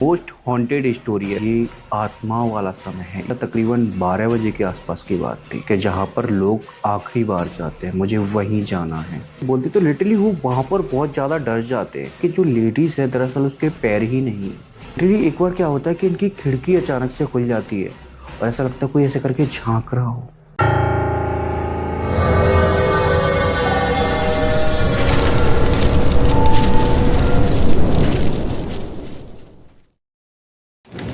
Most haunted story है ये। आत्माओं वाला समय है। तकरीबन 12 बजे के आसपास की बात थी कि जहाँ पर लोग आखिरी बार जाते हैं, मुझे वहीं जाना है बोलते तो लिटरली वो वहां पर बहुत ज्यादा डर जाते हैं कि जो लेडीज है दरअसल उसके पैर ही नहीं है। लिटरली एक बार क्या होता है कि इनकी खिड़की अचानक से खुल जाती है और ऐसा लगता है कोई ऐसे करके झांक रहा हो।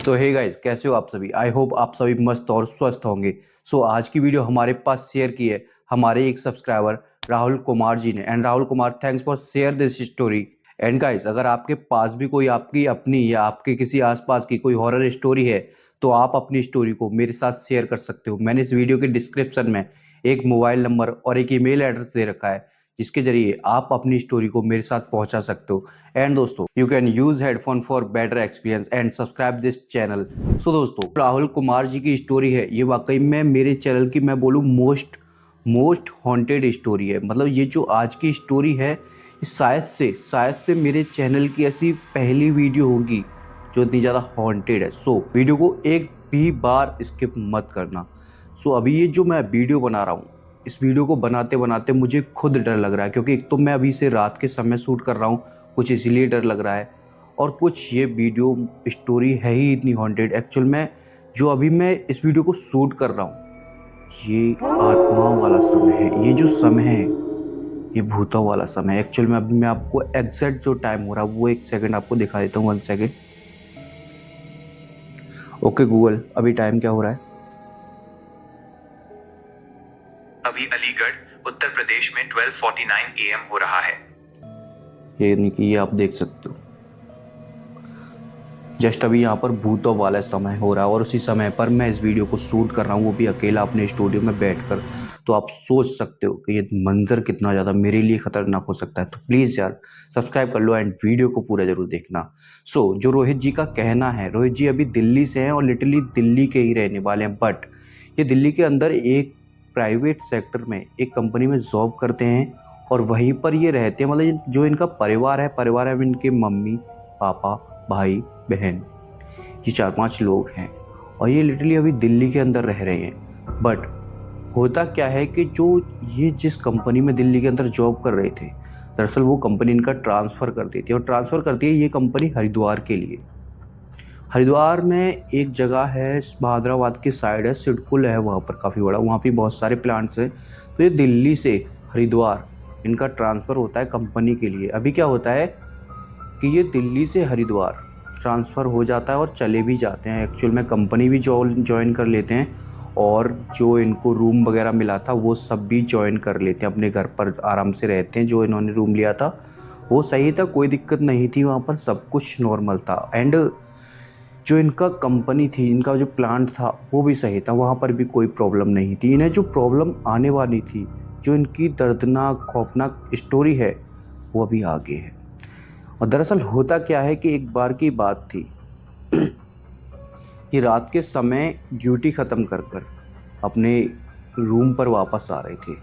तो हे गाइस, कैसे हो आप सभी। आई होप आप सभी मस्त और स्वस्थ होंगे। सो आज की वीडियो हमारे पास शेयर की है हमारे एक सब्सक्राइबर राहुल कुमार जी ने। And Rahul Kumar, thanks for share this story. And guys, अगर आपके पास भी कोई आपकी अपनी या आपके किसी आसपास की कोई हॉरर स्टोरी है तो आप अपनी स्टोरी को मेरे साथ शेयर कर सकते हो। मैंने इस वीडियो के डिस्क्रिप्शन में एक मोबाइल नंबर और एक ईमेल एड्रेस दे रखा है जिसके जरिए आप अपनी स्टोरी को मेरे साथ पहुंचा सकते हो। एंड दोस्तों, you can use headphone for better experience and subscribe this channel. So दोस्तों, राहुल कुमार जी की स्टोरी है ये वाकई में मेरे चैनल की मैं बोलूँ मोस्ट हॉन्टेड स्टोरी है। मतलब ये जो आज की स्टोरी है ये शायद से मेरे चैनल की ऐसी पहली वीडियो होगी जो इतनी ज़्यादा हॉन्टेड है। सो वीडियो को एक भी बार स्किप मत करना। सो अभी ये जो मैं वीडियो बना रहा हूँ, इस वीडियो को बनाते बनाते मुझे खुद डर लग रहा है क्योंकि एक तो मैं अभी से रात के समय शूट कर रहा हूँ, कुछ इसीलिए डर लग रहा है और कुछ ये वीडियो स्टोरी है ही इतनी हॉन्टेड। एक्चुअल में जो अभी मैं इस वीडियो को शूट कर रहा हूँ ये आत्माओं वाला समय है। ये जो समय है ये भूतों वाला समय है। एक्चुअल में अभी मैं आपको एग्जैक्ट जो टाइम हो रहा है वो एक सेकंड आपको दिखा देता हूँ। 1 सेकंड। ओके गूगल, अभी टाइम क्या हो रहा है? अभी अलीगढ़ उत्तर प्रदेश में 12:49 AM हो रहा है। ये नहीं कि ये आप देख सकते हो, जस्ट अभी यहाँ पर भूतों वाला समय हो रहा है और उसी समय पर मैं इस वीडियो को शूट कर रहा हूँ, वो भी अकेला अपने स्टूडियो में बैठकर। तो आप सोच सकते हो कि ये मंजर कितना ज़्यादा मेरे लिए खतरनाक हो सकता है। तो प्लीज़ यार सब्सक्राइब कर लो एंड वीडियो को पूरा जरूर देखना। जो रोहित जी का कहना है, रोहित जी अभी दिल्ली से हैं और लिटरली दिल्ली के ही रहने वाले हैं, बट ये दिल्ली के अंदर एक प्राइवेट सेक्टर में एक कंपनी में जॉब करते हैं और वहीं पर ये रहते हैं। मतलब जो इनका परिवार है इनके मम्मी पापा भाई बहन, ये 4-5 लोग हैं और ये लिटरली अभी दिल्ली के अंदर रह रहे हैं। बट होता क्या है कि जो ये जिस कंपनी में दिल्ली के अंदर जॉब कर रहे थे दरअसल वो कंपनी इनका ट्रांसफ़र कर देती है और ट्रांसफ़र करती है ये कंपनी हरिद्वार के लिए। हरिद्वार में एक जगह है, बहादुराबाद की साइड है, सिडकुल है वहाँ पर काफ़ी बड़ा, वहाँ पे बहुत सारे प्लांट्स हैं। तो ये दिल्ली से हरिद्वार इनका ट्रांसफ़र होता है कंपनी के लिए। अभी क्या होता है कि ये दिल्ली से हरिद्वार ट्रांसफ़र हो जाता है और चले भी जाते हैं। एक्चुअल में कंपनी भी ज्वाइन कर लेते हैं और जो इनको रूम वगैरह मिला था वो सब भी ज्वाइन कर लेते हैं, अपने घर पर आराम से रहते हैं। जो इन्होंने रूम लिया था वो सही था, कोई दिक्कत नहीं थी, वहाँ पर सब कुछ नॉर्मल था। एंड जो इनका कंपनी थी, इनका जो प्लांट था वो भी सही था, वहाँ पर भी कोई प्रॉब्लम नहीं थी। इन्हें जो प्रॉब्लम आने वाली थी, जो इनकी दर्दनाक खौफनाक स्टोरी है वो अभी आगे है। और दरअसल होता क्या है कि एक बार की बात थी कि रात के समय ड्यूटी ख़त्म कर कर अपने रूम पर वापस आ रहे थे।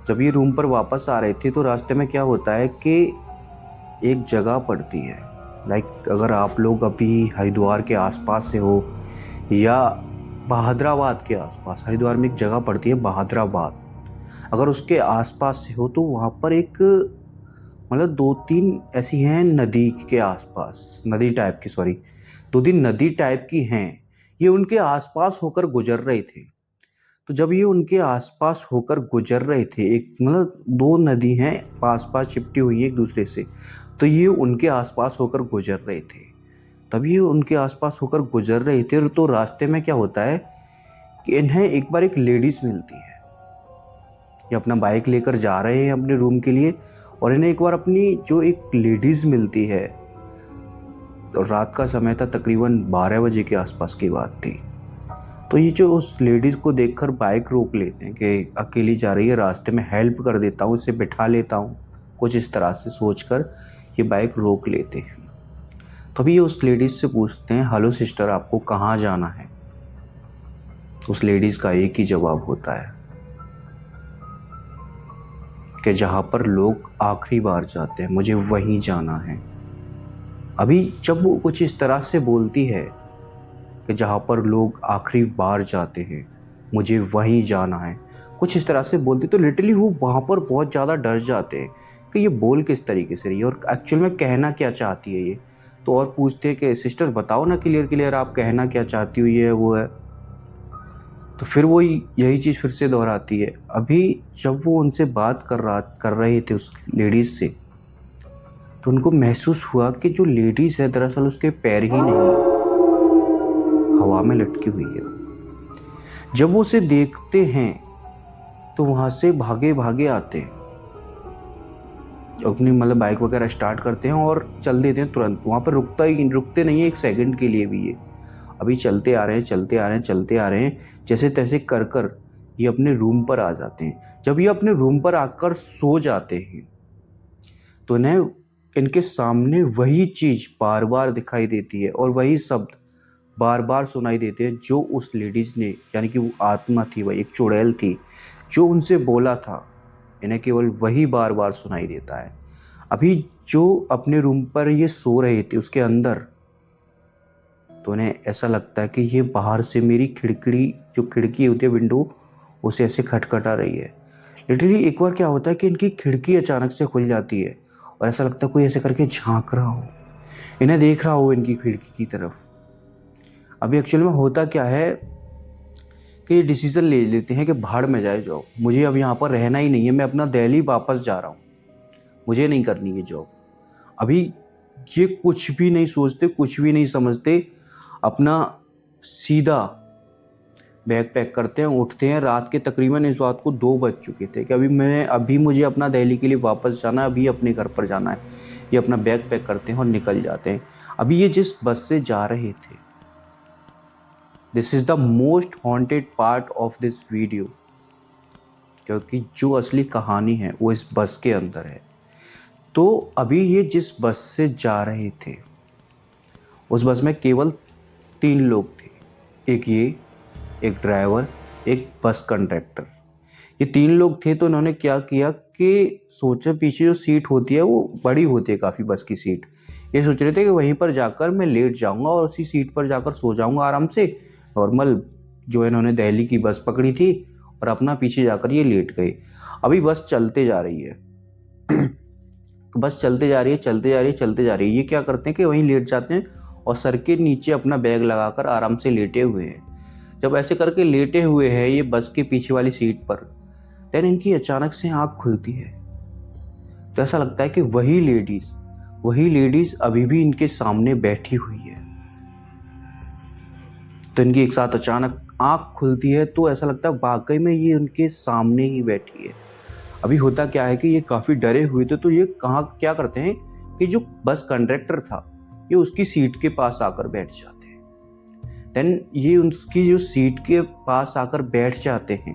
जब ये रूम पर वापस आ रहे थे तो रास्ते में क्या होता है कि एक जगह पड़ती है। लाइक अगर आप लोग अभी हरिद्वार के आसपास से हो या बहादुराबाद के आसपास, हरिद्वार में एक जगह पड़ती है बहादुराबाद, अगर उसके आसपास से हो तो वहाँ पर एक मतलब 2-3 ऐसी हैं नदी के आसपास, नदी टाइप की, सॉरी 2-3 नदी टाइप की हैं। ये उनके आसपास होकर गुजर रहे थे। तो जब ये उनके आसपास होकर गुजर रहे थे, एक मतलब 2 नदी हैं पास-पास चिपटी हुई है एक दूसरे से, तो ये उनके आसपास होकर गुजर रहे थे। तब ये उनके आसपास होकर गुजर रहे थे तो रास्ते में क्या होता है कि इन्हें एक बार एक लेडीज मिलती है। ये अपना बाइक लेकर जा रहे हैं अपने रूम के लिए और इन्हें एक बार अपनी जो एक लेडीज मिलती है। तो रात का समय था, तकरीबन 12 बजे के आसपास की बात थी। तो ये जो उस लेडीज को देखकर बाइक रोक लेते हैं कि अकेली जा रही है, रास्ते में हेल्प कर देता हूँ, इसे बिठा लेता हूँ, कुछ इस तरह से सोचकर ये बाइक रोक लेते हैं। तभी ये उस लेडीज से पूछते हैं, हेलो सिस्टर, आपको कहाँ जाना है? उस लेडीज का एक ही जवाब होता है कि जहाँ पर लोग आखिरी बार जाते हैं, मुझे वहीं जाना है। अभी जब वो कुछ इस तरह से बोलती है कि जहाँ पर लोग आखिरी बार जाते हैं मुझे वहीं जाना है, कुछ इस तरह से बोलती, तो लिटरली वो वहाँ पर बहुत ज़्यादा डर जाते हैं कि ये बोल किस तरीके से रही है और एक्चुअल में कहना क्या चाहती है ये। तो और पूछते हैं कि सिस्टर बताओ ना क्लियर क्लियर आप कहना क्या चाहती हो, ये है वो है। तो फिर वो यही चीज़ फिर से दोहराती है। अभी जब वो उनसे बात कर रहे थे उस लेडीज़ से, तो उनको महसूस हुआ कि जो लेडीज़ है दरअसल उसके पैर ही नहीं है, हवा में लटकी हुई है। जब वो उसे देखते हैं तो वहाँ से भागे भागे आते हैं, अपनी मतलब बाइक वगैरह स्टार्ट करते हैं और चल देते हैं तुरंत। वहाँ पर रुकते नहीं है एक सेकंड के लिए भी। ये अभी चलते आ रहे हैं चलते आ रहे हैं चलते आ रहे हैं, जैसे तैसे कर कर ये अपने रूम पर आ जाते हैं। जब ये अपने रूम पर आकर सो जाते हैं तो इन्हें इनके सामने वही चीज़ बार बार दिखाई देती है और वही शब्द बार बार सुनाई देते हैं जो उस लेडीज़ ने, यानी कि वो आत्मा थी, वही एक चुड़ैल थी जो उनसे बोला था। इन्हें केवल वही बार बार सुनाई देता है। अभी जो अपने रूम पर ये सो रहे थे उसके अंदर, तो उन्हें ऐसा लगता है कि ये बाहर से मेरी खिड़की, जो खिड़की होती है विंडो, उसे ऐसे खटखटा रही है। लिटरली एक बार क्या होता है कि इनकी खिड़की अचानक से खुल जाती है और ऐसा लगता है कोई ऐसे करके झांक रहा हो, इन्हें देख रहा हो इनकी खिड़की की तरफ। अभी एक्चुअल में होता क्या है कि ये डिसीज़न ले लेते हैं कि भाड़ में जाए जॉब, मुझे अब यहाँ पर रहना ही नहीं है, मैं अपना दिल्ली वापस जा रहा हूँ, मुझे नहीं करनी है जॉब। अभी ये कुछ भी नहीं सोचते, कुछ भी नहीं समझते, अपना सीधा बैग पैक करते हैं, उठते हैं। रात के तकरीबन इस बात को 2 बज चुके थे कि अभी मुझे अपना दिल्ली के लिए वापस जाना है, अभी अपने घर पर जाना है। ये अपना बैग पैक करते हैं और निकल जाते हैं। अभी ये जिस बस से जा रहे थे, this is the most haunted part of this video, क्योंकि जो असली कहानी है वो इस बस के अंदर है। तो अभी ये जिस बस से जा रहे थे उस बस में केवल 3 लोग थे, एक ये, एक ड्राइवर, एक बस कंडक्टर। ये 3 लोग थे। तो इन्होंने क्या किया कि सोचा, पीछे जो सीट होती है वो बड़ी होती है काफ़ी, बस की सीट। ये सोच रहे थे कि वहीं पर जाकर मैं लेट जाऊंगा और उसी सीट पर जाकर सो जाऊंगा आराम से, नॉर्मल जो इन्होंने दिल्ली की बस पकड़ी थी, और अपना पीछे जाकर ये लेट गए। अभी बस चलते जा रही है बस चलते जा रही है चलते जा रही है चलते जा रही है। ये क्या करते हैं कि वहीं लेट जाते हैं और सर के नीचे अपना बैग लगाकर आराम से लेटे हुए हैं। जब ऐसे करके लेटे हुए हैं ये बस के पीछे वाली सीट पर, देन इनकी अचानक से आँख खुलती है। तो ऐसा लगता है कि वही लेडीज अभी भी इनके सामने बैठी हुई है। तो इनकी एक साथ अचानक आँख खुलती है तो ऐसा लगता है वाकई में ये उनके सामने ही बैठी है। अभी होता क्या है कि ये काफ़ी डरे हुए थे, तो ये क्या करते हैं कि जो बस कंडक्टर था ये उसकी सीट के पास आकर बैठ जाते हैं। देन ये उसकी जो सीट के पास आकर बैठ जाते हैं,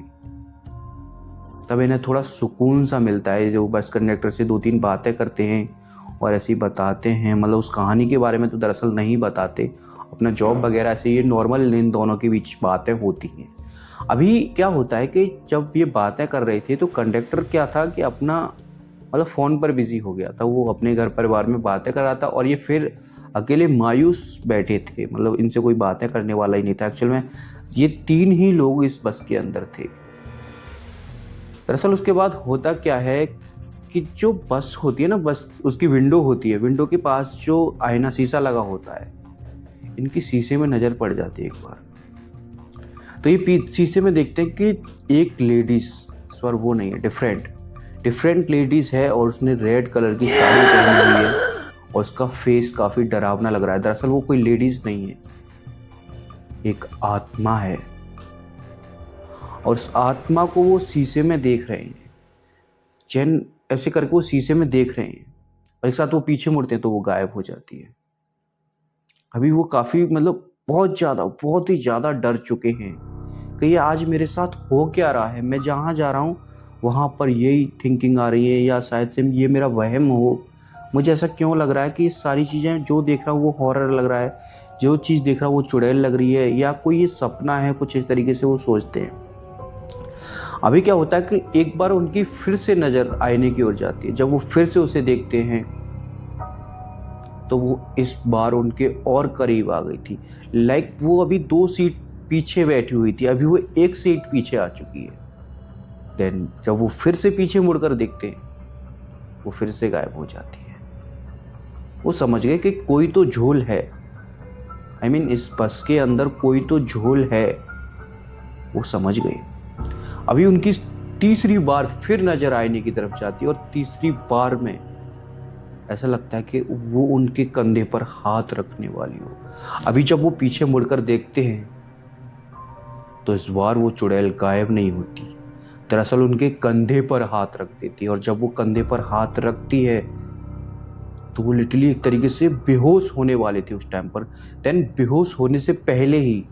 तब इन्हें थोड़ा सुकून सा मिलता है। जो बस कंडक्टर से 2-3 बातें करते हैं और ऐसे ही बताते हैं, मतलब उस कहानी के बारे में तो दरअसल नहीं बताते, अपना जॉब वगैरह से ये नॉर्मल इन दोनों के बीच बातें होती हैं। अभी क्या होता है कि जब ये बातें कर रहे थे तो कंडक्टर क्या था कि अपना मतलब फ़ोन पर बिज़ी हो गया था, वो अपने घर परिवार में बातें कर रहा था और ये फिर अकेले मायूस बैठे थे, मतलब इनसे कोई बातें करने वाला ही नहीं था। एक्चुअल में ये 3 ही लोग इस बस के अंदर थे। दरअसल उसके बाद होता क्या है कि जो बस होती है ना, बस उसकी विंडो होती है, विंडो के पास जो आईना शीशा लगा होता है, इनकी शीशे में नज़र पड़ जाती है एक बार। तो ये शीशे में देखते हैं कि एक लेडीज़, इस बार वो नहीं है, डिफरेंट लेडीज़ है और उसने रेड कलर की साड़ी पहनी हुई है और उसका फेस काफ़ी डरावना लग रहा है। दरअसल वो कोई लेडीज़ नहीं है, एक आत्मा है और उस आत्मा को वो शीशे में देख रहे हैं। चैन ऐसे करके वो शीशे में देख रहे हैं और एक साथ वो पीछे मुड़ते हैं तो वो गायब हो जाती है। अभी वो काफ़ी मतलब बहुत ही ज़्यादा डर चुके हैं कि ये आज मेरे साथ हो क्या रहा है। मैं जहाँ जा रहा हूँ वहाँ पर यही थिंकिंग आ रही है, या शायद से ये मेरा वहम हो। मुझे ऐसा क्यों लग रहा है कि ये सारी चीज़ें जो देख रहा हूँ वो हॉरर लग रहा है, जो चीज़ देख रहा हूँ वो चुड़ैल लग रही है, या कोई ये सपना है, कुछ इस तरीके से वो सोचते हैं। अभी क्या होता है कि एक बार उनकी फिर से नज़र आईने की ओर जाती है। जब वो फिर से उसे देखते हैं तो वो इस बार उनके और करीब आ गई थी। लाइक वो अभी 2 सीट पीछे बैठी हुई थी, अभी वो 1 सीट पीछे आ चुकी है। देन जब वो फिर से पीछे मुड़कर देखते हैं, वो फिर से गायब हो जाती है। वो समझ गए कि कोई तो झोल है, आई मीन इस बस के अंदर कोई तो झोल है। वो समझ गए। अभी उनकी तीसरी बार फिर नजर आईने की तरफ जाती है, और तीसरी बार में ऐसा लगता है कि वो उनके कंधे पर हाथ रखने वाली हो। अभी जब वो पीछे मुड़कर देखते हैं तो इस बार वो चुड़ैल गायब नहीं होती, दरअसल उनके कंधे पर हाथ रख देती है। और जब वो कंधे पर हाथ रखती है तो वो लिटरली एक तरीके से बेहोश होने वाले थे उस टाइम पर। देन बेहोश होने से पहले ही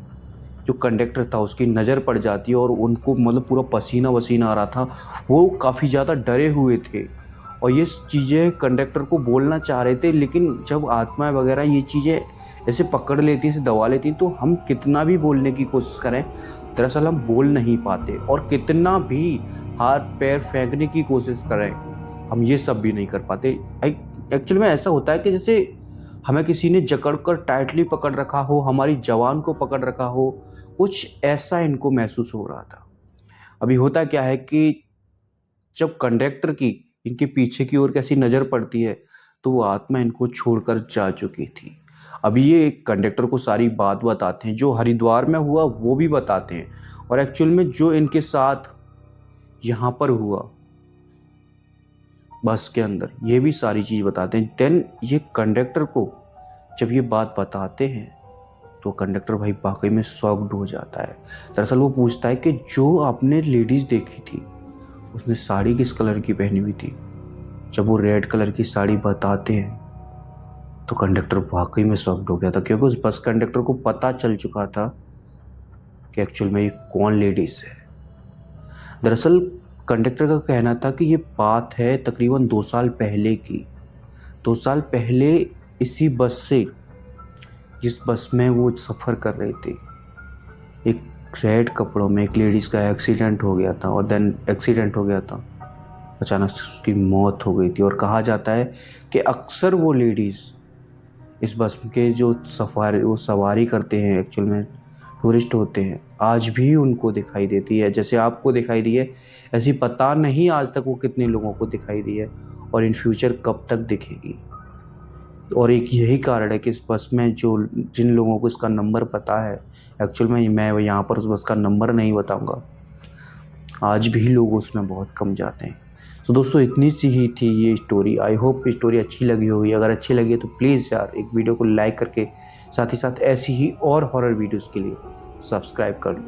जो कंडक्टर था उसकी नज़र पड़ जाती है, और उनको मतलब पूरा पसीना वसीना आ रहा था। वो काफ़ी ज़्यादा डरे हुए थे, और ये चीज़ें कंडक्टर को बोलना चाह रहे थे, लेकिन जब आत्माएं वगैरह ये चीज़ें ऐसे पकड़ लेती, ऐसे दबा लेती, तो हम कितना भी बोलने की कोशिश करें, दरअसल हम बोल नहीं पाते। और कितना भी हाथ पैर फेंकने की कोशिश करें, हम ये सब भी नहीं कर पाते। एक्चुअली में ऐसा होता है कि जैसे हमें किसी ने जकड़ कर टाइटली पकड़ रखा हो, हमारी जवान को पकड़ रखा हो, कुछ ऐसा इनको महसूस हो रहा था। अभी होता क्या है कि जब कंडक्टर की इनके पीछे की ओर कैसी नज़र पड़ती है, तो वो आत्मा इनको छोड़कर जा चुकी थी। अभी ये कंडक्टर को सारी बात बताते हैं, जो हरिद्वार में हुआ वो भी बताते हैं, और एक्चुअल में जो इनके साथ यहाँ पर हुआ बस के अंदर, ये भी सारी चीज़ बताते हैं। देन ये कंडक्टर को जब ये बात बताते हैं तो कंडक्टर भाई वाकई में शॉक्ड हो जाता है। दरअसल वो पूछता है कि जो आपने लेडीज़ देखी थी उसने साड़ी किस कलर की पहनी हुई थी। जब वो रेड कलर की साड़ी बताते हैं तो कंडक्टर वाकई में शॉक्ड हो गया था, क्योंकि उस बस कंडक्टर को पता चल चुका था कि एक्चुअल में ये कौन लेडीज़ है। दरअसल कंडक्टर का कहना था कि ये बात है तकरीबन 2 साल पहले की। 2 साल पहले इसी बस से, जिस बस में वो सफ़र कर रहे थे, एक रेड कपड़ों में एक लेडीज़ का एक्सीडेंट हो गया था, और देन एक्सीडेंट हो गया था, अचानक से उसकी मौत हो गई थी। और कहा जाता है कि अक्सर वो लेडीज़ इस बस के जो सवारी करते हैं, एक्चुअल में टूरिस्ट होते हैं, आज भी उनको दिखाई देती है। जैसे आपको दिखाई दी है, ऐसी पता नहीं आज तक वो कितने लोगों को दिखाई दी है, और इन फ्यूचर कब तक दिखेगी। और एक यही कारण है कि इस बस में जिन लोगों को इसका नंबर पता है, एक्चुअल में मैं यहाँ पर उस बस का नंबर नहीं बताऊँगा, आज भी लोग उसमें बहुत कम जाते हैं। तो दोस्तों इतनी सी ही थी ये स्टोरी। आई होप स्टोरी अच्छी लगी होगी। अगर अच्छी लगी है तो प्लीज़ यार एक वीडियो को लाइक करके साथ ही साथ ऐसी ही और हॉरर वीडियोज़ के लिए सब्सक्राइब कर लो।